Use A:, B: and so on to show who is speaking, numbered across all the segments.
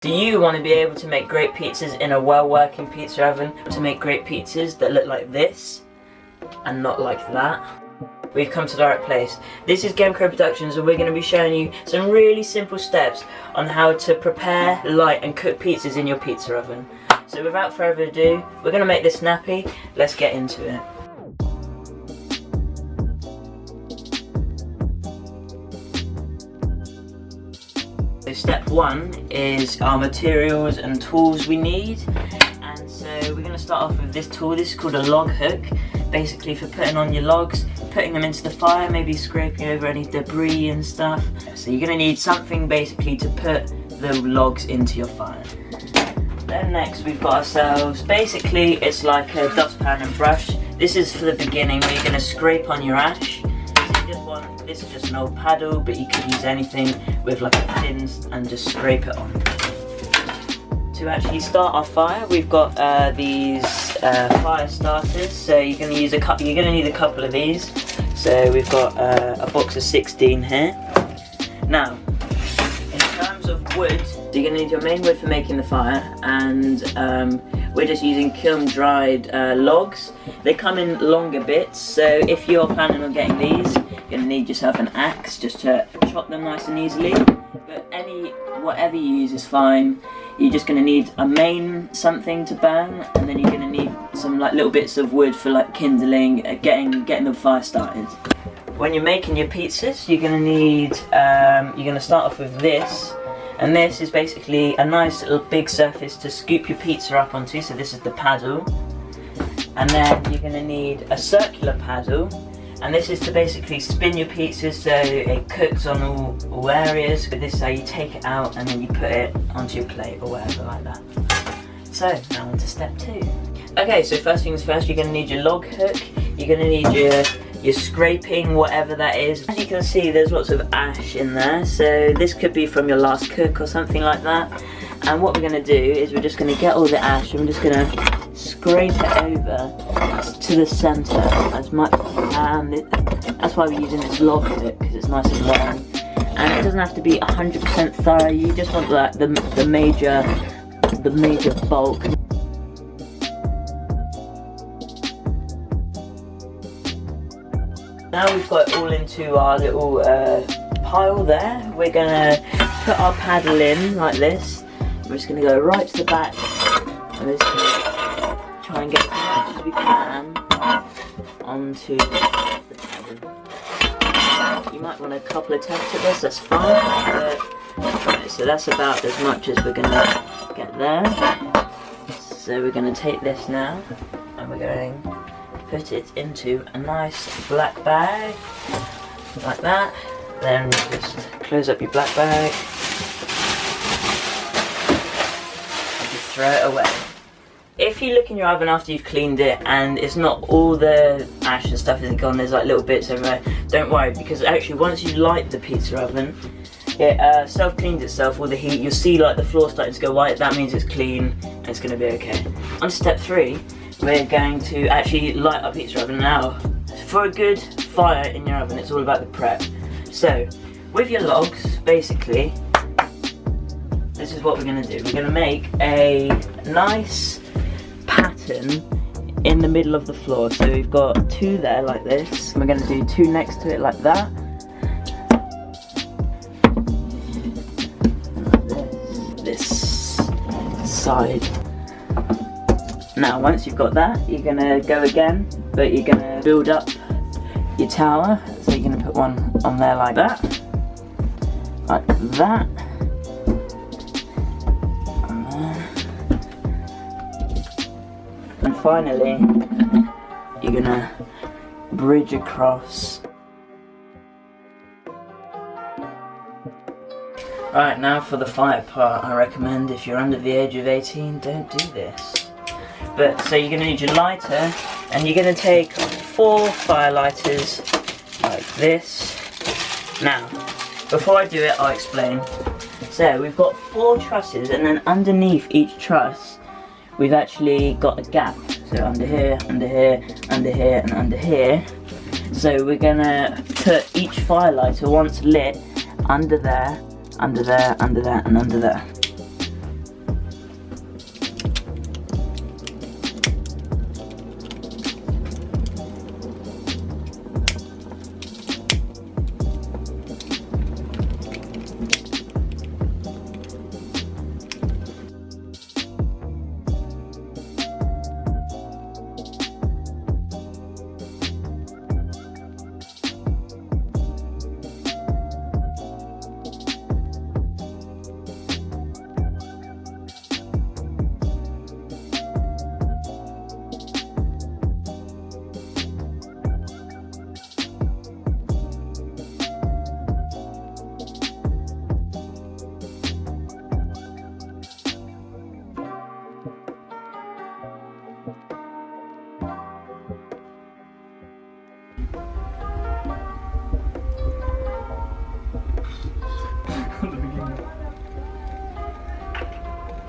A: Do you want to be able to make great pizzas in a well-working pizza oven? To make great pizzas that look like this and not like that? We've come to the right place. This is GameCo Productions, and we're going to be showing you some really simple steps on how to prepare, light and cook pizzas in your pizza oven. So without further ado, we're going to make this snappy. Let's get into it. So step one is our materials and tools we need. And so we're going to start off with this tool. This is called a log hook, basically for putting on your logs, putting them into the fire, maybe scraping over any debris and stuff. So you're going to need something basically to put the logs into your fire. Then next we've got ourselves, basically it's like a dustpan and brush. This is for the beginning where you're going to scrape on your ash. This is just an old paddle, but you could use anything with like a thin and just scrape it on. To actually start our fire, we've got these fire starters. So you're going to use a couple. You're going to need a couple of these. So we've got a box of 16 here. Now, in terms of wood, so you're going to need your main wood for making the fire, and we're just using kiln-dried logs. They come in longer bits, so if you're planning on getting these, you're going to need yourself an axe just to chop them nice and easily. But whatever you use is fine. You're just going to need a main something to burn, and then you're going to need some like little bits of wood for like kindling, getting the fire started. When you're making your pizzas, you're going to need, you're going to start off with this. And this is basically a nice little big surface to scoop your pizza up onto, so this is the paddle. And then you're going to need a circular paddle, and this is to basically spin your pizzas so it cooks on all areas. But this is how you take it out and then you put it onto your plate or whatever like that. So now on to step two. Okay, so first things first, you're going to need your log hook, you're going to need your scraping, whatever that is. As you can see, there's lots of ash in there, so this could be from your last cook or something like that. And what we're going to do is we're just going to get all the ash and we're just going to scrape it over to the centre as much as we can. That's why we're using this log hook, because it's nice and long. And it doesn't have to be 100% thorough, you just want like the major bulk. Now we've got it all into our little pile there. We're going to put our paddle in like this. We're just going to go right to the back. And we're just going to try and get as much as we can onto the paddle. You might want a couple of attempts at this, that's fine. Right, so that's about as much as we're going to get there. So we're going to take this now and we're going to put it into a nice black bag, like that. Then just close up your black bag and just throw it away. If you look in your oven after you've cleaned it and it's not all the ash and stuff isn't gone, there's like little bits everywhere, don't worry, because actually once you light the pizza oven, it self-cleans itself, all the heat, you'll see like the floor starting to go white, that means it's clean and it's going to be okay. On to step 3. We're going to actually light our pizza oven now. For a good fire in your oven, it's all about the prep. So, with your logs, basically, this is what we're going to do. We're going to make a nice pattern in the middle of the floor. So we've got 2 there like this. We're going to do 2 next to it like that. This side. Now once you've got that, you're going to go again, but you're going to build up your tower. So you're going to put one on there like that. Like that. And finally, you're going to bridge across. Right, now for the fire part, I recommend if you're under the age of 18, don't do this. But so you're going to need your lighter, and you're going to take 4 fire lighters like this. Now, before I do it, I'll explain. So we've got 4 trusses, and then underneath each truss, we've actually got a gap. So under here, under here, under here, and under here. So we're going to put each fire lighter once lit under there, under there, under there, and under there.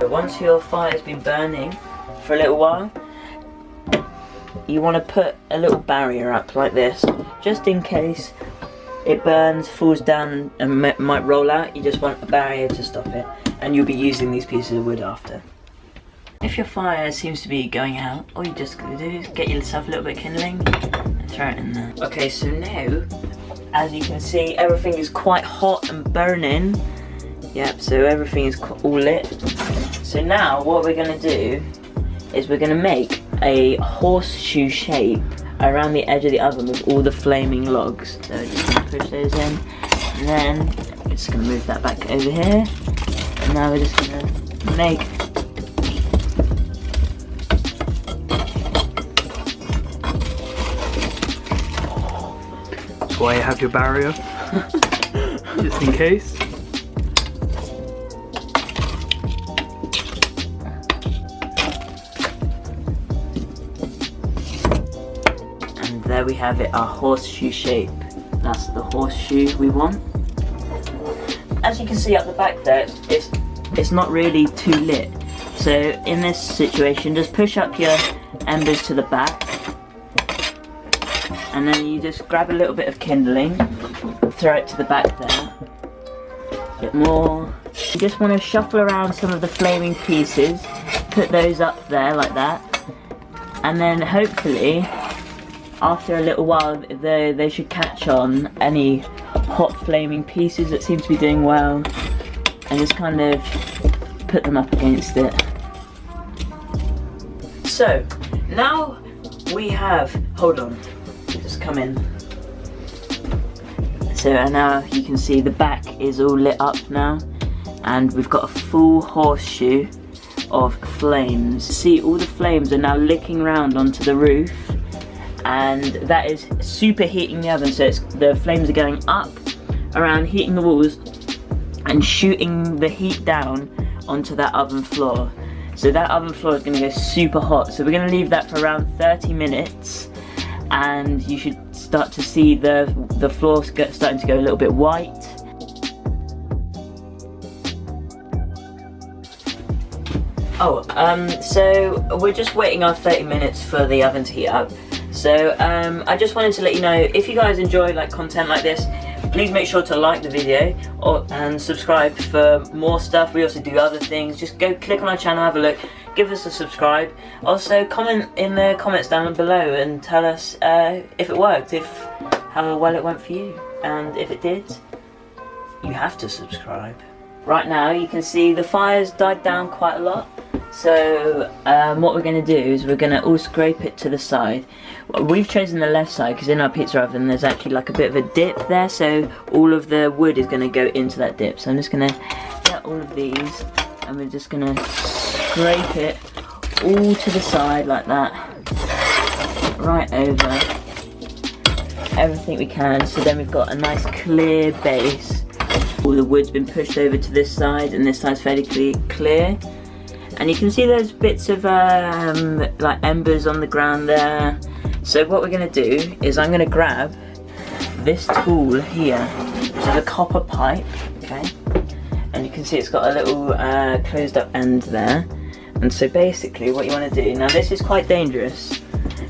A: Once your fire's been burning for a little while, you want to put a little barrier up like this, just in case it burns, falls down and might roll out. You just want a barrier to stop it, and you'll be using these pieces of wood after. If your fire seems to be going out, all you're just going to do is get yourself a little bit of kindling and throw it in there. Okay, so now, as you can see, everything is quite hot and burning. Yep, so everything is all lit. So now what we're going to do is we're going to make a horseshoe shape around the edge of the oven with all the flaming logs. So just going to push those in, and then we're just going to move that back over here. And now we're just going to make
B: that's why you have your barrier, just in case.
A: There we have it, our horseshoe shape. That's the horseshoe we want. As you can see up the back there, it's not really too lit. So in this situation, just push up your embers to the back, and then you just grab a little bit of kindling, throw it to the back there. A bit more. You just want to shuffle around some of the flaming pieces, put those up there like that, and then hopefully after a little while they should catch on any hot flaming pieces that seem to be doing well, and just kind of put them up against it. So now we have, hold on, just come in. So now you can see the back is all lit up now, and we've got a full horseshoe of flames. See, all the flames are now licking round onto the roof, and that is superheating the oven. So the flames are going up around, heating the walls and shooting the heat down onto that oven floor. So that oven floor is going to go super hot. So we're going to leave that for around 30 minutes, and you should start to see the floor starting to go a little bit white. So we're just waiting our 30 minutes for the oven to heat up. So I just wanted to let you know, if you guys enjoy content like this, please make sure to like the video and subscribe for more stuff. We also do other things. Just go click on our channel, have a look, give us a subscribe. Also comment in the comments down below and tell us if it worked, how well it went for you, and if it did, you have to subscribe. Right now you can see the fire's died down quite a lot. So what we're going to do is we're going to all scrape it to the side. We've chosen the left side because in our pizza oven there's actually a bit of a dip there, so all of the wood is going to go into that dip. So I'm just going to get all of these, and we're just going to scrape it all to the side like that, right over everything we can. So then we've got a nice clear base. All the wood's been pushed over to this side, and this side's fairly clear. And you can see there's bits of embers on the ground there. So what we're going to do is I'm going to grab this tool here, which is a copper pipe, okay? And you can see it's got a little closed up end there. And so basically what you want to do, now this is quite dangerous,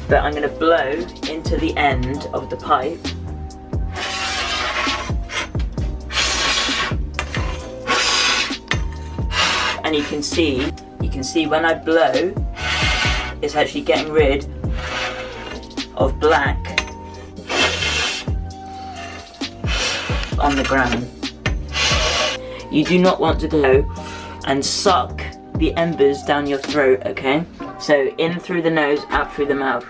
A: but I'm going to blow into the end of the pipe. And you can see when I blow, it's actually getting rid of black on the ground. You do not want to go and suck the embers down your throat, okay? So in through the nose, out through the mouth.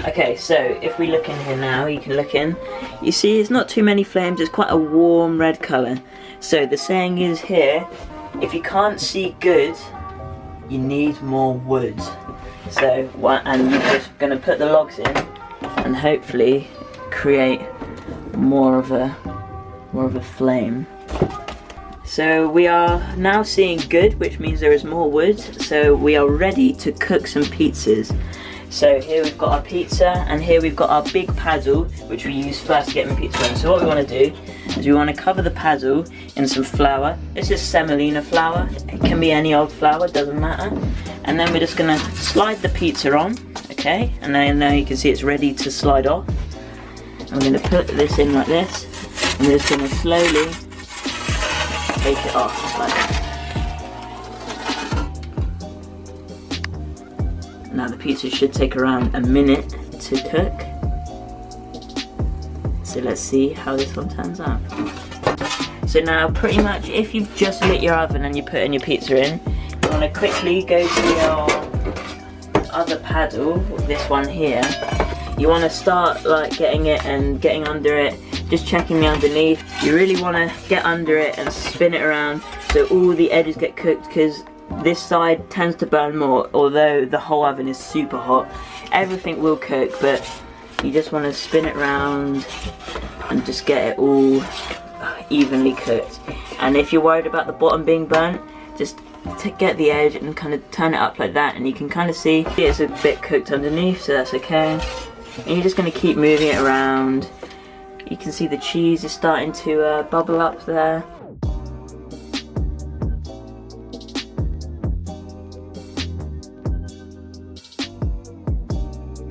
A: Okay, so if we look in here now, you can look in. You see it's not too many flames, it's quite a warm red colour. So the saying is here, if you can't see good, you need more wood. So, and you're just going to put the logs in and hopefully create more of a flame. So we are now seeing good, which means there is more wood. So we are ready to cook some pizzas. So here we've got our pizza, and here we've got our big paddle, which we use first to get in the pizza oven. So what we want to do is we want to cover the paddle in some flour. This is semolina flour. It can be any old flour, doesn't matter. And then we're just going to slide the pizza on, okay? And then now you can see it's ready to slide off. I'm going to put this in like this, and we're just going to slowly take it off like that. Now the pizza should take around a minute to cook. So let's see how this one turns out. So now pretty much if you've just lit your oven and you're putting your pizza in, you want to quickly go to your other paddle, this one here. You want to start like getting it and getting under it, just checking the underneath. You really want to get under it and spin it around so all the edges get cooked, because this side tends to burn more, although the whole oven is super hot. Everything will cook, but you just want to spin it around and just get it all evenly cooked. And if you're worried about the bottom being burnt, just get the edge and kind of turn it up like that, and you can kind of see it's a bit cooked underneath, so that's okay. And you're just going to keep moving it around. You can see the cheese is starting to bubble up there.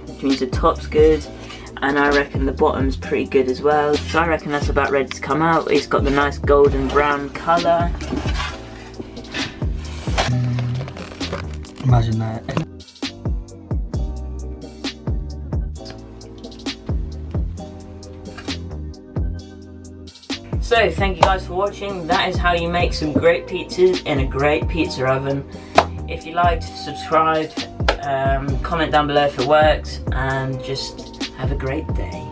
A: Which means the top's good, and I reckon the bottom's pretty good as well. So I reckon that's about ready to come out. It's got the nice golden brown colour.
B: Imagine that.
A: So thank you guys for watching. That is how you make some great pizzas in a great pizza oven. If you liked, subscribe, comment down below if it works, and just have a great day.